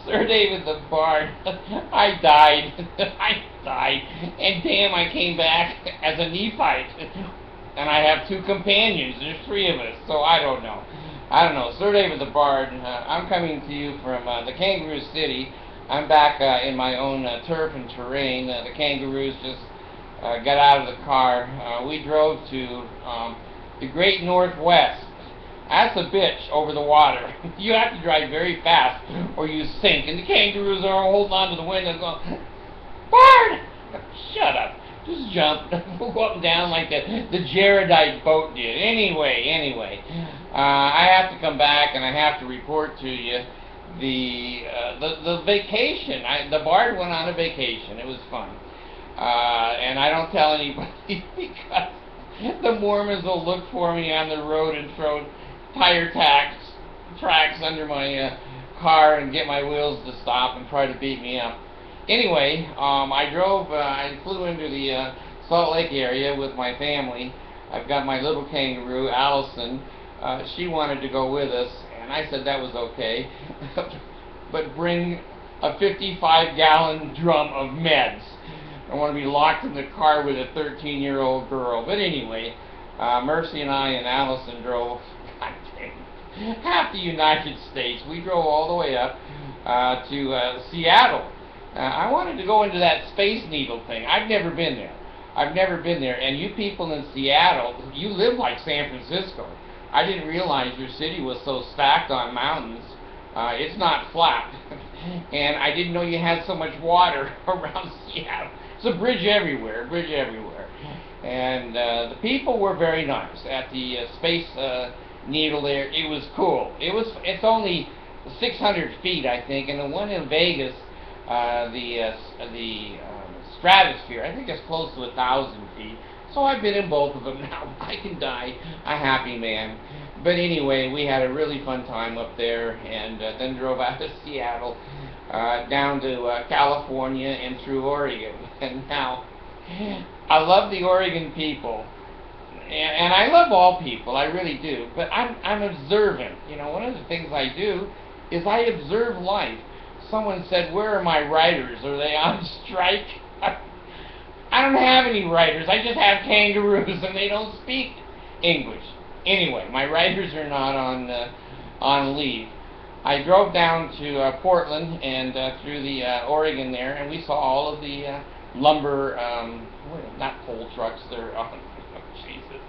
Sir David the Bard, I died. I died. And damn, I came back as a Nephite. And I have two companions. There's three of us, so I don't know. I don't know. Sir David the Bard, I'm coming to you from the Kangaroo City. I'm back in my own turf and terrain. The kangaroos just got out of the car. We drove to the Great Northwest. That's a bitch over the water. You have to drive very fast or you sink. And the kangaroos are holding on to the window going, Bard! Shut up. Just jump. We'll go up and down like the Jaredite boat did. Anyway. I have to come back and I have to report to you the vacation. The Bard went on a vacation. It was fun. And I don't tell anybody because the Mormons will look for me on the road and throw tire tracks under my car and get my wheels to stop and try to beat me up. Anyway, I flew into the Salt Lake area with my family. I've got my little kangaroo, Allison. She wanted to go with us, and I said that was okay. But bring a 55-gallon drum of meds. I want to be locked in the car with a 13-year-old girl. But anyway, Mercy and I and Allison drove, God dang, half the United States. We drove all the way up to Seattle. I wanted to go into that Space Needle thing. I've never been there. And you people in Seattle, you live like San Francisco. I didn't realize your city was so stacked on mountains. It's not flat. And I didn't know you had so much water around Seattle. It's a bridge everywhere. And the people were very nice at the Space Needle there. It was cool. It's only 600 feet, I think, and the one in Vegas, the stratosphere, I think it's close to 1,000 feet. So I've been in both of them now. I can die a happy man. But anyway, we had a really fun time up there, and then drove out to Seattle, down to California, and through Oregon. And now, I love the Oregon people, and I love all people, I really do. But I'm observant. You know, one of the things I do is I observe life. Someone said, "Where are my writers? Are they on strike?" I don't have any writers. I just have kangaroos, and they don't speak English. Anyway, my writers are not on leave. I drove down to Portland and through the Oregon there, and we saw all of the lumber, not pole trucks. They're Jesus.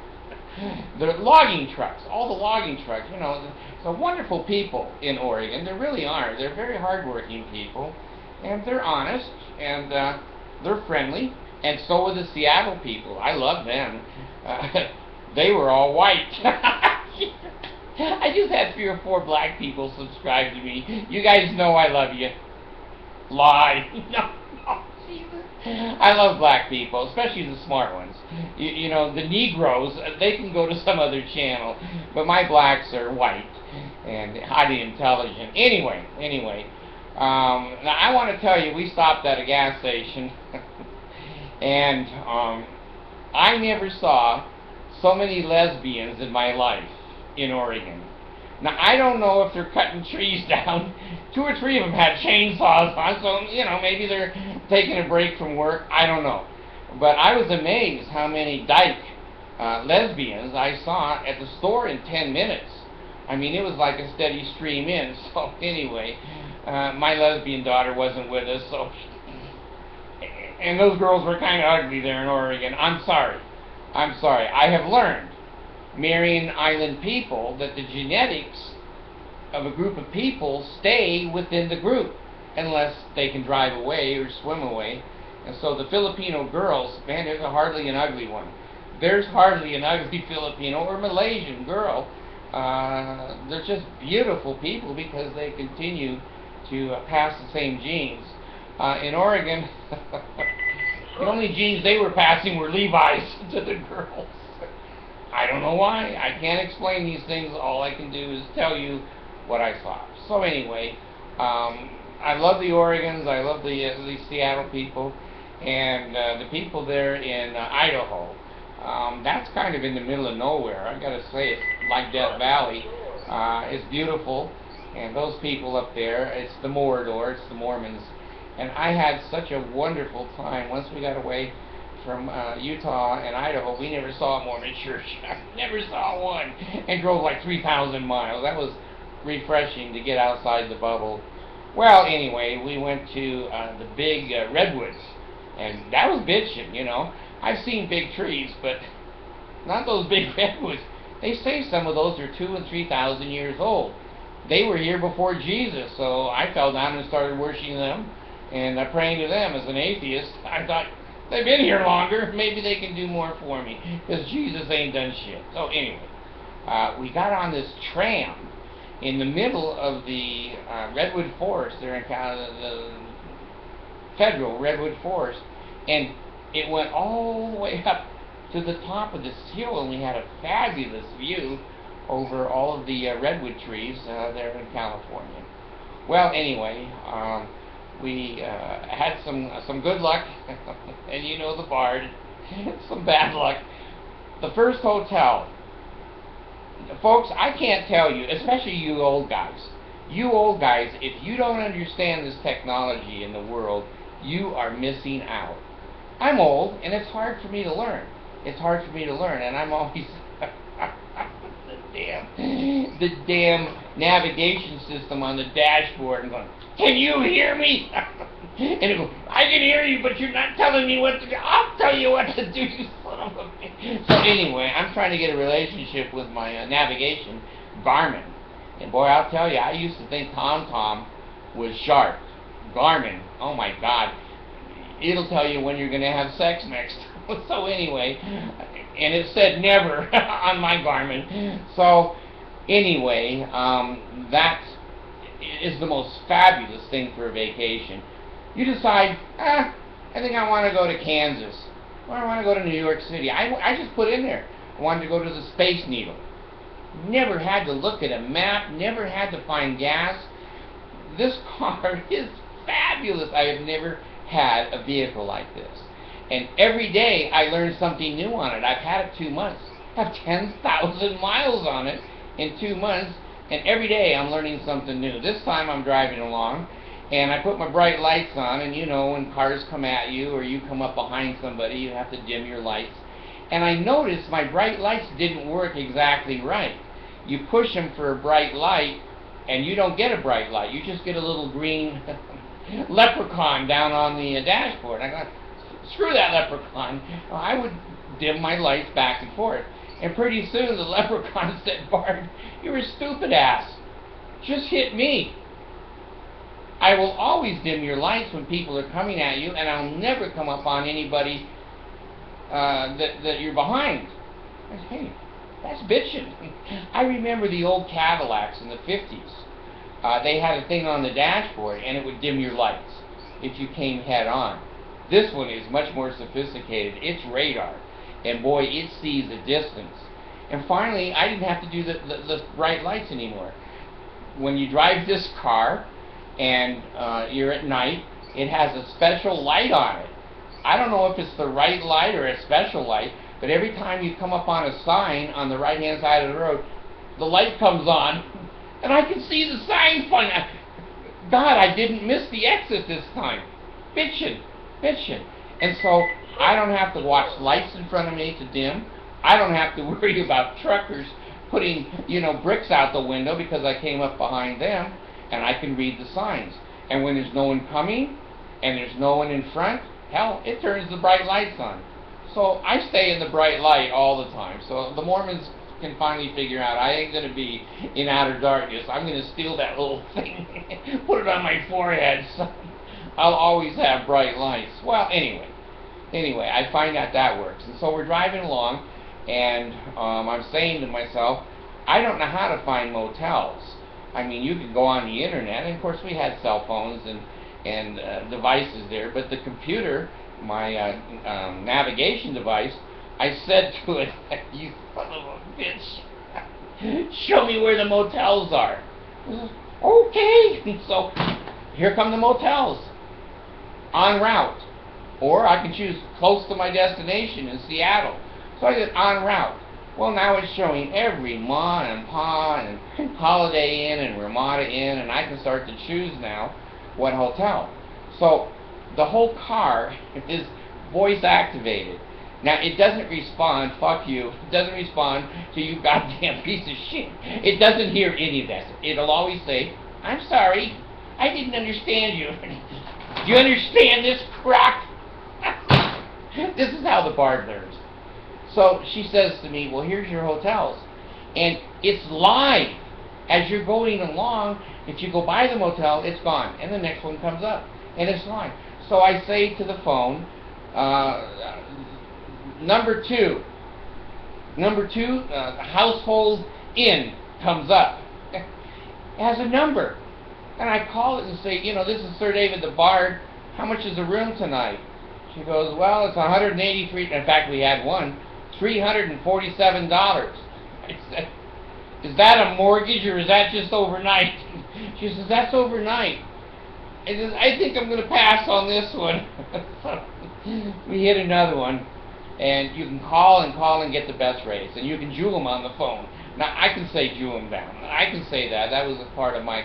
They're logging trucks. All the logging trucks. You know, they're wonderful people in Oregon. They really are. They're very hardworking people, and they're honest, and they're friendly. And so were the Seattle people. I love them. They were all white. I just had 3 or 4 black people subscribe to me. You guys know I love you. Lie. No, Jesus. I love black people, especially the smart ones. You know, the Negroes, they can go to some other channel. But my blacks are white and highly intelligent. Anyway. Now I want to tell you, we stopped at a gas station. And I never saw so many lesbians in my life in Oregon. Now, I don't know if they're cutting trees down. 2 or 3 of them had chainsaws on, so, you know, maybe they're taking a break from work. I don't know. But I was amazed how many dyke lesbians I saw at the store in 10 minutes. I mean, it was like a steady stream in. So, anyway, my lesbian daughter wasn't with us, so... And those girls were kind of ugly there in Oregon. I'm sorry. I have learned, marrying island people, that the genetics of a group of people stay within the group unless they can drive away or swim away. And so the Filipino girls, man, there's hardly an ugly one. There's hardly an ugly Filipino or Malaysian girl. They're just beautiful people because they continue to pass the same genes. In Oregon, the only jeans they were passing were Levi's to the girls. I don't know why. I can't explain these things. All I can do is tell you what I saw. So anyway, I love the Oregons. I love the Seattle people. And the people there in Idaho. That's kind of in the middle of nowhere. I got to say, it's like Death Valley. It's beautiful. And those people up there, it's the Morador, it's the Mormons. And I had such a wonderful time. Once we got away from Utah and Idaho, we never saw a Mormon church. I never saw one. And drove like 3,000 miles. That was refreshing to get outside the bubble. Well, anyway, we went to the big Redwoods. And that was bitchin', you know. I've seen big trees, but not those big redwoods. They say some of those are 2,000 and 3,000 years old. They were here before Jesus, so I fell down and started worshiping them and praying to them. As an atheist, I thought, they've been here longer, maybe they can do more for me, because Jesus ain't done shit. So anyway, we got on this tram in the middle of the Redwood Forest there in the federal Redwood Forest, and it went all the way up to the top of this hill, and we had a fabulous view over all of the redwood trees there in California. Well, anyway, we had some good luck, and you know the bard, some bad luck. The first hotel, folks, I can't tell you, especially you old guys, if you don't understand this technology in the world, you are missing out. I'm old, and it's hard for me to learn. And I'm always the damn navigation system on the dashboard and going, can you hear me? And it goes, I can hear you, but you're not telling me what to do. I'll tell you what to do, you son of a bitch. So anyway, I'm trying to get a relationship with my navigation, Garmin. And boy, I'll tell you, I used to think TomTom was sharp. Garmin, oh my God. It'll tell you when you're going to have sex next. So anyway, and it said never on my Garmin. So anyway, that is the most fabulous thing for a vacation. You decide, I think I want to go to Kansas, or I want to go to New York City. I just put in there, I wanted to go to the Space Needle. Never had to look at a map, never had to find gas. This car is fabulous. I have never had a vehicle like this. And every day I learn something new on it. I've had it 2 months. I have 10,000 miles on it in 2 months, and every day I'm learning something new. This time I'm driving along, and I put my bright lights on, and you know, when cars come at you or you come up behind somebody, you have to dim your lights. And I noticed my bright lights didn't work exactly right. You push them for a bright light, and you don't get a bright light. You just get a little green leprechaun down on the dashboard. I go, screw that leprechaun. I would dim my lights back and forth. And pretty soon the leprechaun said, Bart, you're a stupid ass. Just hit me. I will always dim your lights when people are coming at you, and I'll never come up on anybody that you're behind. I said, hey, that's bitching. I remember the old Cadillacs in the 50s. They had a thing on the dashboard, and it would dim your lights if you came head on. This one is much more sophisticated. It's radar, and boy, it sees the distance. And finally, I didn't have to do the bright lights anymore. When you drive this car, and you're at night, it has a special light on it. I don't know if it's the right light or a special light, but every time you come up on a sign on the right-hand side of the road, the light comes on, and I can see the sign fine. God, I didn't miss the exit this time. Bitchin'. And so I don't have to watch lights in front of me to dim. I don't have to worry about truckers putting, bricks out the window because I came up behind them, and I can read the signs. And when there's no one coming, and there's no one in front, hell, it turns the bright lights on. So I stay in the bright light all the time. So the Mormons can finally figure out I ain't going to be in outer darkness. I'm going to steal that little thing, put it on my forehead, so I'll always have bright lights. Well, anyway, I find out that works. And so we're driving along, and I'm saying to myself, I don't know how to find motels. I mean, you could go on the internet, and of course we had cell phones and devices there, but the computer, my navigation device, I said to it, you son of a bitch, show me where the motels are. Okay, so here come the motels, en route. Or I can choose close to my destination in Seattle. So I did en route. Well, now it's showing every Ma and Pa and Holiday Inn and Ramada Inn, and I can start to choose now what hotel. So the whole car is voice activated. Now it doesn't respond, fuck you, it doesn't respond to you goddamn piece of shit. It doesn't hear any of that. It'll always say, I'm sorry, I didn't understand you. Do you understand this, Rock? This is how the bard learns. So she says to me, well, here's your hotels. And it's live. As you're going along, if you go by the motel, it's gone. And the next one comes up. And it's live. So I say to the phone, number two, household inn comes up. It has a number. And I call it and say, this is Sir David the Bard. How much is the room tonight? She goes, well, it's $183. In fact, we had one. $347. I said, is that a mortgage or is that just overnight? She says, that's overnight. I says, I think I'm going to pass on this one. So we hit another one, and you can call and get the best rates, and you can jewel them on the phone. Now, I can say jewel them down. I can say that. That was a part of my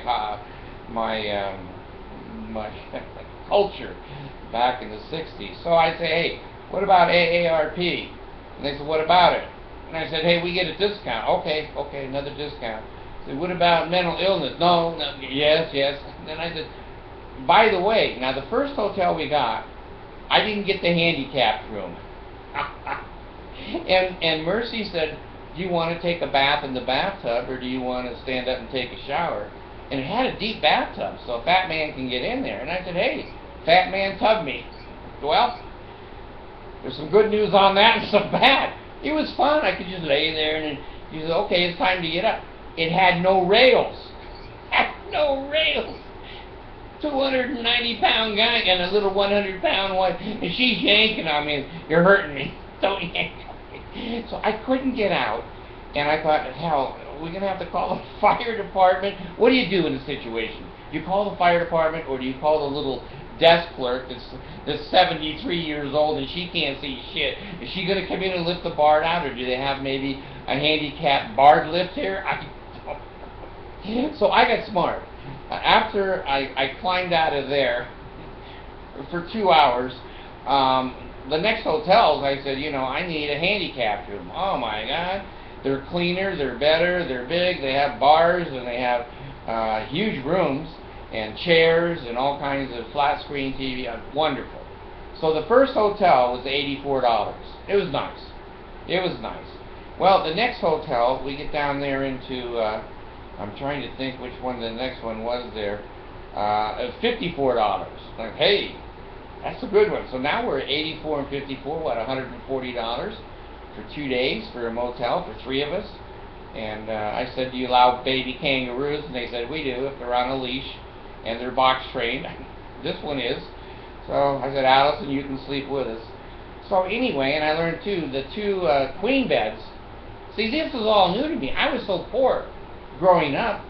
culture back in the 60s. So I say, hey, what about AARP? And they said, what about it? And I said, hey, we get a discount. Okay, another discount. I said, what about mental illness? No, yes. And then I said, by the way, now the first hotel we got, I didn't get the handicapped room. and Mercy said, do you want to take a bath in the bathtub or do you want to stand up and take a shower? And it had a deep bathtub, so a fat man can get in there. And I said, hey, fat man, tub me. Well, there's some good news on that and some bad. It was fun. I could just lay there and you said, okay, it's time to get up. It had no rails. No rails. 290-pound guy and a little 100-pound wife, and she's yanking on me. You're hurting me. Don't yank on me. So I couldn't get out, and I thought, hell, we're going to have to call the fire department. What do you do in a situation? Do you call the fire department, or do you call the little desk clerk that's 73 years old and she can't see shit? Is she going to come in and lift the bard out, or do they have maybe a handicapped bard lift here? So I got smart. After I climbed out of there for 2 hours, the next hotels, I said, I need a handicapped room. Oh my God. They're cleaner, they're better, they're big, they have bars, and they have huge rooms and chairs and all kinds of flat screen TV. Wonderful. So the first hotel was $84. It was nice. Well, the next hotel, we get down there into, I'm trying to think which one the next one was there, it was $54. Like, hey, that's a good one. So now we're at $84 and $54, what, $140 for 2 days for a motel for 3 of us. And I said, do you allow baby kangaroos? And they said, we do, if they're on a leash and they're box trained. This one is. So I said, Allison, you can sleep with us. So anyway, and I learned too, the 2 queen beds. See, this was all new to me. I was so poor growing up.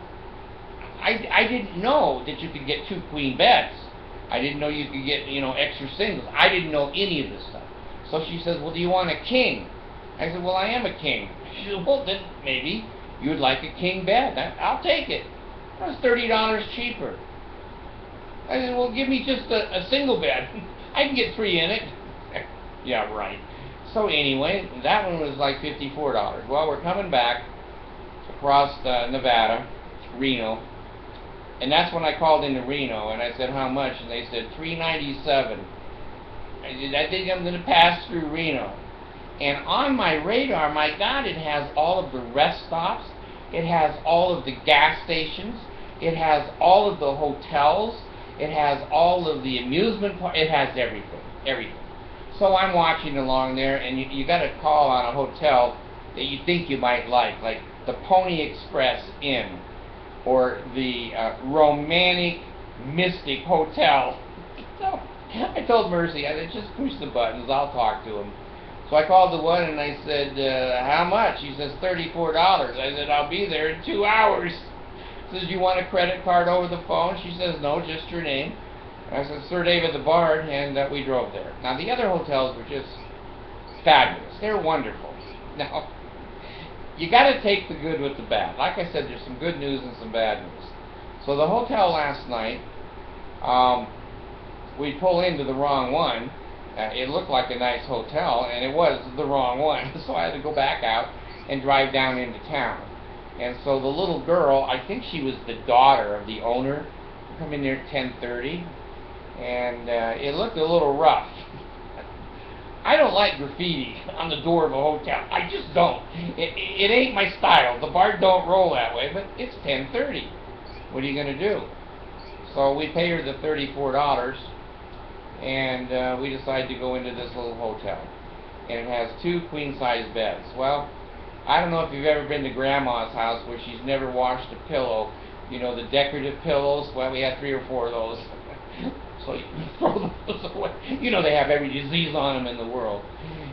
I didn't know that you could get 2 queen beds. I didn't know you could get, extra singles. I didn't know any of this stuff. So she says, well, do you want a king? I said, well, I am a king. She said, well, then maybe you'd like a king bed. I'll take it. That was $30 cheaper. I said, well, give me just a single bed. I can get 3 in it. Yeah, right. So anyway, that one was like $54. Well, we're coming back across Nevada, Reno, and that's when I called into Reno, and I said, how much? And they said, $397. I said, I think I'm going to pass through Reno. And on my radar, my God, it has all of the rest stops, it has all of the gas stations, it has all of the hotels, it has all of the amusement parks, it has everything. So I'm watching along there, and you got to call on a hotel that you think you might like the Pony Express Inn, or the Romantic Mystic Hotel. So I told Mercy, I said, just push the buttons, I'll talk to him. So I called the one and I said, how much? He says, $34. I said, I'll be there in 2 hours. He says, do you want a credit card over the phone? She says, no, just your name. And I said, Sir David the Bard, and we drove there. Now, the other hotels were just fabulous. They're wonderful. Now, you got to take the good with the bad. Like I said, there's some good news and some bad news. So the hotel last night, we pull into the wrong one. It looked like a nice hotel, and it was the wrong one. So I had to go back out and drive down into town. And so the little girl, I think she was the daughter of the owner, come in there at 10:30, and it looked a little rough. I don't like graffiti on the door of a hotel. I just don't. It ain't my style. The bar don't roll that way, but it's 10:30. What are you going to do? So we pay her the $34, and we decide to go into this little hotel. And it has 2 queen-size beds. Well, I don't know if you've ever been to Grandma's house where she's never washed a pillow. You know, the decorative pillows? Well, we had 3 or 4 of those. So you throw those away. You know, they have every disease on them in the world.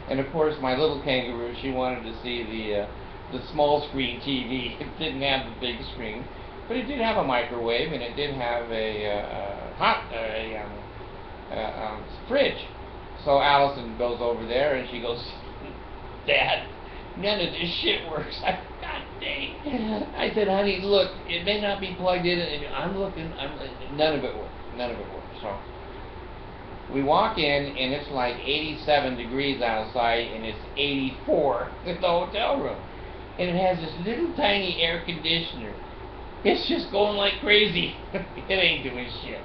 And of course, my little kangaroo, she wanted to see the small screen TV. It didn't have the big screen, but it did have a microwave, and it did have a fridge. So Allison goes over there, and she goes, "Dad, none of this shit works." I said, "God dang." I said, "Honey, look, it may not be plugged in." And I'm looking, none of it worked. None of it worked. So we walk in, and it's like 87 degrees outside, and it's 84 in the hotel room. And it has this little tiny air conditioner. It's just going like crazy. It ain't doing shit.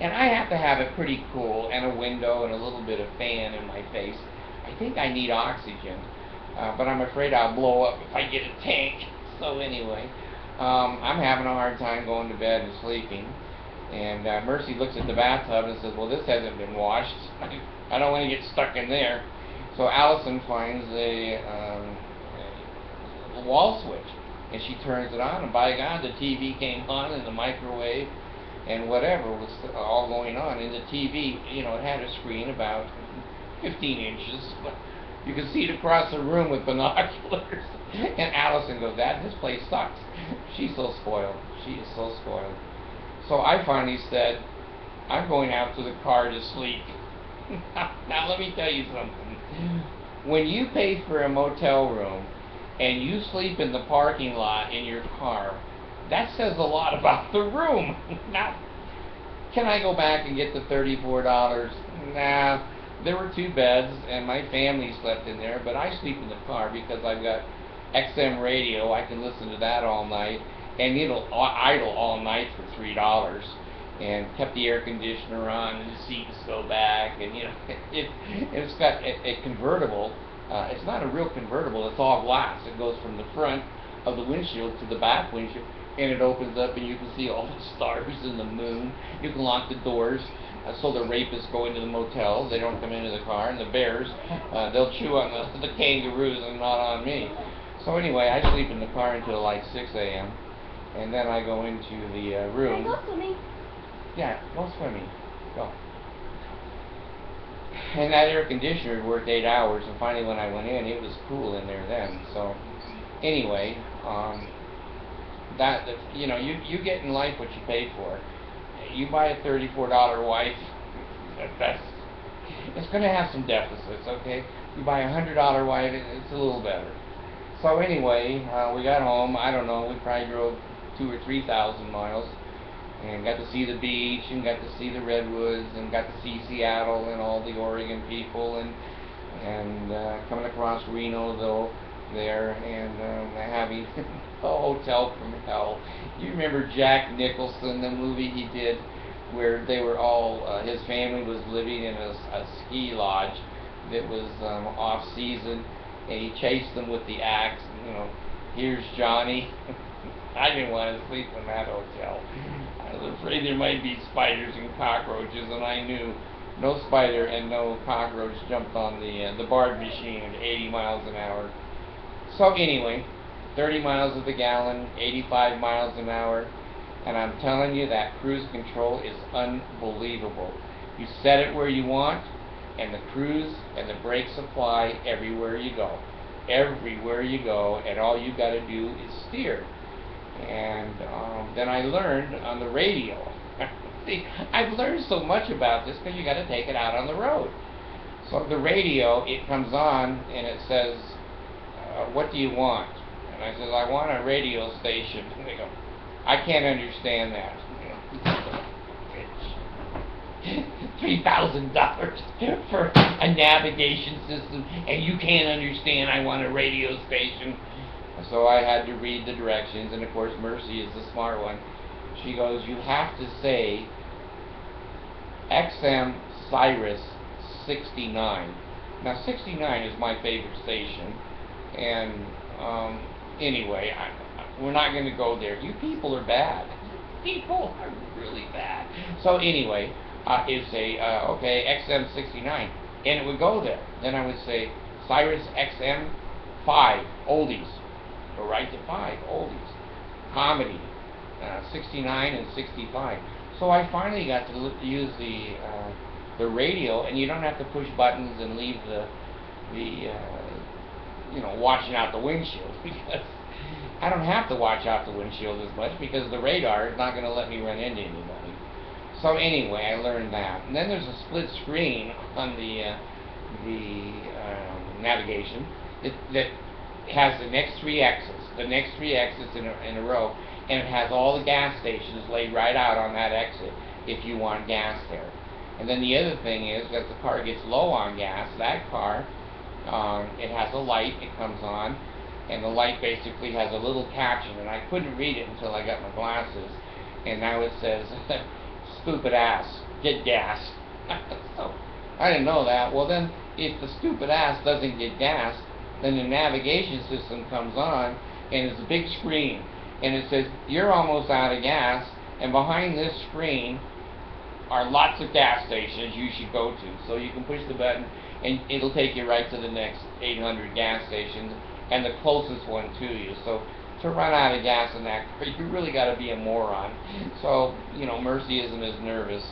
And I have to have it pretty cool, and a window, and a little bit of fan in my face. I think I need oxygen, but I'm afraid I'll blow up if I get a tank. So anyway, I'm having a hard time going to bed and sleeping. And Mercy looks at the bathtub and says, "Well, this hasn't been washed. I don't want to get stuck in there." So Allison finds a wall switch, and she turns it on, and by God, the TV came on, and the microwave, and whatever was all going on. And the TV, you know, it had a screen about 15 inches, but you could see it across the room with binoculars. And Allison goes, "Dad, this place sucks." She's so spoiled. She is so spoiled. So I finally said, "I'm going out to the car to sleep." Now let me tell you something. When you pay for a motel room and you sleep in the parking lot in your car, that says a lot about the room. Now, can I go back and get the $34? Nah, there were 2 beds and my family slept in there, but I sleep in the car because I've got XM radio. I can listen to that all night. And it'll idle all night for $3, and kept the air conditioner on, and the seats go back, and you know, it's got a convertible. It's not a real convertible. It's all glass. It goes from the front of the windshield to the back windshield, and it opens up, and you can see all the stars and the moon. You can lock the doors so the rapists go into the motel. They don't come into the car, and the bears, they'll chew on the kangaroos and not on me. So anyway, I sleep in the car until like 6 a.m. And then I go into the room. Go swimming. Yeah, go swimming. Go. And that air conditioner worked 8 hours, and finally when I went in, it was cool in there then. So, anyway, you know, you get in life what you pay for. You buy a $34 wife, it's going to have some deficits, okay? You buy a $100 wife, it's a little better. So anyway, we got home. I don't know, we probably drove 2,000 or 3,000 miles, and got to see the beach, and got to see the Redwoods, and got to see Seattle and all the Oregon people, and coming across Reno though there, and having a hotel from hell. You remember Jack Nicholson, the movie he did, where they were all his family was living in a ski lodge that was off season, and he chased them with the axe. You know, here's Johnny. I didn't want to sleep in that hotel. I was afraid there might be spiders and cockroaches, and I knew no spider and no cockroach jumped on the Bard machine at 80 miles an hour. So anyway, 30 miles of the gallon, 85 miles an hour, and I'm telling you that cruise control is unbelievable. You set it where you want, and the cruise and the brakes apply everywhere you go. Everywhere you go, and all you got to do is steer. And then I learned on the radio. See, I've learned so much about this because you got to take it out on the road. So the radio, it comes on and it says what do you want? And I said, I want a radio station. And they go, I can't understand that. $3,000 for a navigation system, and you can't understand I want a radio station. So I had to read the directions, and of course Mercy is the smart one. She goes, you have to say XM Cyrus 69. Now 69 is my favorite station, and anyway, we're not going to go there. You people are bad. People are really bad. So anyway, it'd say, okay, XM 69, and it would go there. Then I would say, Cyrus XM 5, oldies. Go right to 5, oldies. Comedy, 69 and 65. So I finally got to use the radio, and you don't have to push buttons and leave the watching out the windshield, because I don't have to watch out the windshield as much because the radar is not going to let me run into anybody. So anyway, I learned that. And then there's a split screen on the navigation that has the next three exits in a row, and it has all the gas stations laid right out on that exit if you want gas there. And then the other thing is that the car gets low on gas. That car, it has a light, it comes on, and the light basically has a little caption, and I couldn't read it until I got my glasses, and now it says, stupid ass, get gas. So I didn't know that. Well then, if the stupid ass doesn't get gas, then the navigation system comes on, and it's a big screen, and it says, you're almost out of gas, and behind this screen are lots of gas stations you should go to. So you can push the button, and it'll take you right to the next 800 gas stations, and the closest one to you. So to run out of gas in that car, you really got to be a moron. So, Mercy isn't as nervous.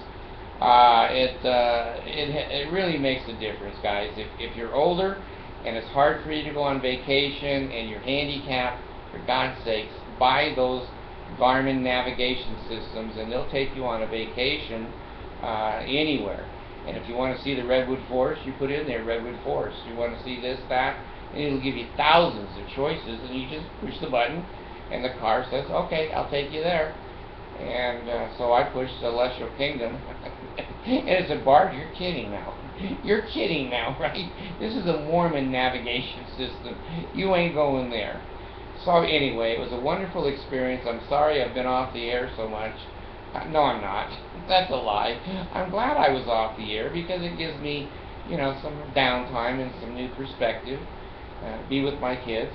It really makes a difference, guys. If you're older and it's hard for you to go on vacation and you're handicapped, for God's sakes, buy those Garmin navigation systems, and they'll take you on a vacation anywhere. And if you want to see the Redwood Forest, you put in there Redwood Forest. You want to see this, that, and it'll give you thousands of choices, and you just push the button, and the car says, okay, I'll take you there. And so I pushed Celestial Kingdom, and it said, Bart, you're kidding now. You're kidding now, right? This is a Mormon navigation system. You ain't going there. So anyway, it was a wonderful experience. I'm sorry I've been off the air so much. No, I'm not. That's a lie. I'm glad I was off the air because it gives me, some downtime and some new perspective. Be with my kids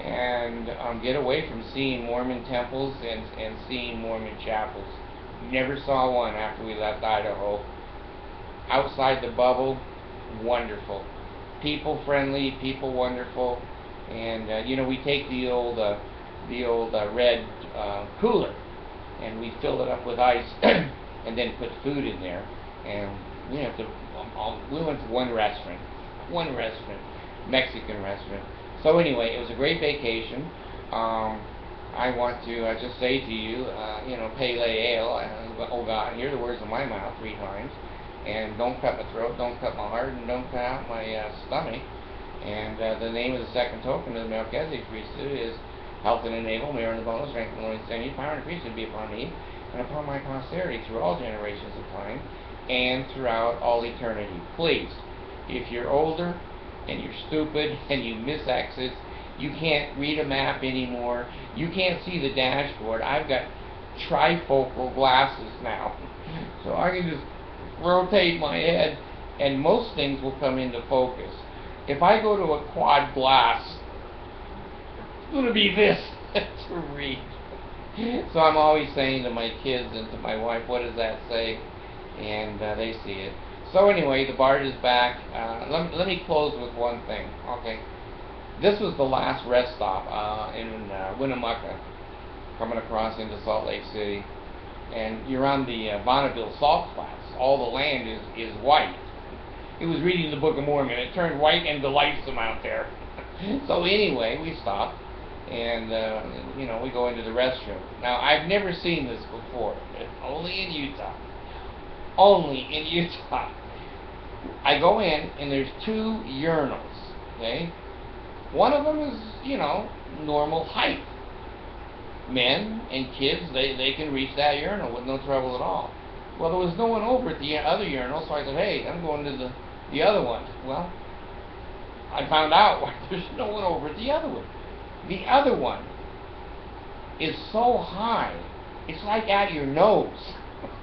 and get away from seeing Mormon temples and seeing Mormon chapels. Never saw one after we left Idaho. Outside the bubble, wonderful. People friendly, people wonderful. And we take the old red cooler, and we fill it up with ice, and then put food in there. And we went to one restaurant, Mexican restaurant. So anyway, it was a great vacation. I want to just say to you, Pele Ale. Oh God, hear the words of my mouth 3 times. And don't cut my throat, don't cut my heart, and don't cut out my stomach. And the name of the second token of the Melchizedek priesthood is health and enable, marrow and the bones, strength and loins, and power and priesthood be upon me and upon my posterity through all generations of time and throughout all eternity. Please, if you're older and you're stupid and you miss exits, you can't read a map anymore, you can't see the dashboard. I've got trifocal glasses now, so I can just rotate my head and most things will come into focus. If I go to a quad glass, it's going to be this to read. So I'm always saying to my kids and to my wife, what does that say? And they see it. So anyway, the BART is back. Let me close with one thing. Okay, this was the last rest stop in Winnemucca, coming across into Salt Lake City. And you're on the Bonneville Salt Flats. All the land is white. It was reading the Book of Mormon. It turned white and delightsome out there. So anyway, we stopped, and we go into the restroom. Now, I've never seen this before. Only in Utah. Only in Utah. I go in, and there's 2 urinals, okay? One of them is, normal height. Men and kids, they can reach that urinal with no trouble at all. Well, there was no one over at the other urinal, so I said, hey, I'm going to the other one. Well, I found out there's no one over at the other one. The other one is so high, it's like at your nose.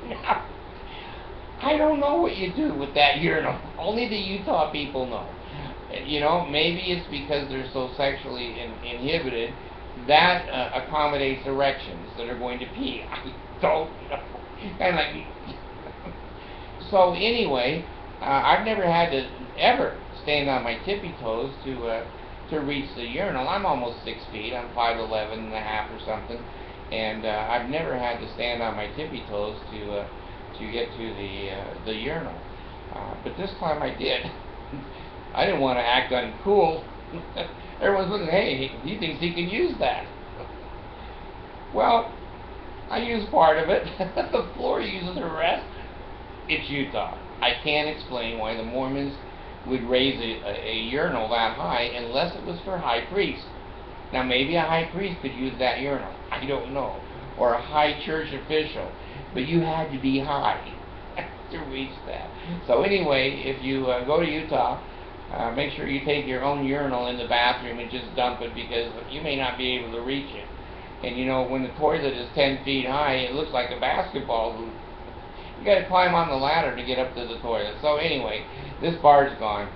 Now, I don't know what you do with that urinal. Only the Utah people know. Maybe it's because they're so sexually inhibited that accommodates erections that are going to pee. I don't know. And so anyway, I've never had to ever stand on my tippy toes to reach the urinal. I'm almost 6 feet. I'm 5'11" and a half or something, and I've never had to stand on my tippy toes to get to the urinal. But this time I did. I didn't want to act uncool. Everyone's looking, hey, he thinks he can use that. Well, I use part of it. The floor uses the rest. It's Utah. I can't explain why the Mormons would raise a urinal that high unless it was for high priest. Now, maybe a high priest could use that urinal. I don't know. Or a high church official. But you had to be high to reach that. So anyway, if you go to Utah, make sure you take your own urinal in the bathroom and just dump it, because you may not be able to reach it. And when the toilet is 10 feet high, it looks like a basketball hoop. You got to climb on the ladder to get up to the toilet. So anyway, this bar's gone.